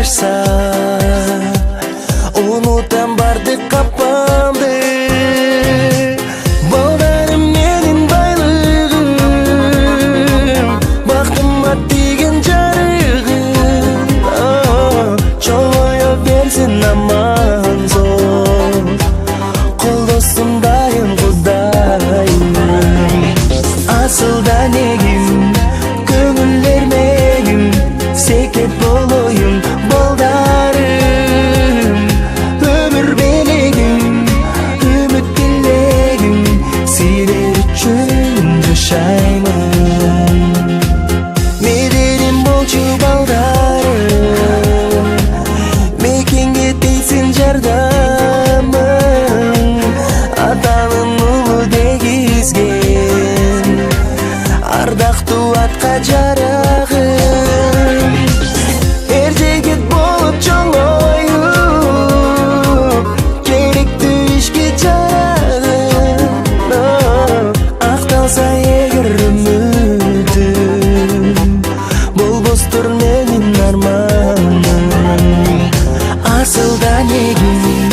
барышса, унутам бардык капамды. Балдарым менин байлыгым, бактыма тийген жарыгым. Чоңоё берсин аман зор, колдосундайым Кудайым. Асылда негим, көңүлдөр мегим, секет болоюм балдарым. Өмүр белегим, үмүт тилегим, силер үчүн жашаймын. Медерим болчу балдарым, мекенге тийсин жардамың. Атанын улу дегизген, ардактуу атка жарагым. Эржегет болуп чоңоюп, керектүү ишке жарагым. Акталса эгер үмүтүм, болбостур менин арманым. Асылда негим,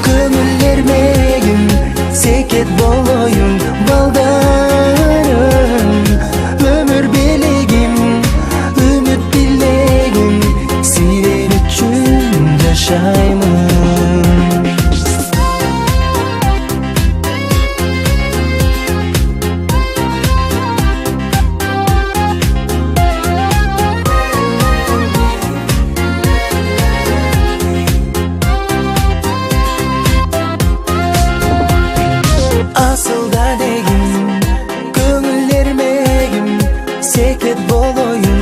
көңүлдөр мегим, секет болоюм балдарым. Өмүр белегим, үмүт тилегим, силер үчүн жашаймын. Асылда дегим, көңүлдөр мегим, секет болоюм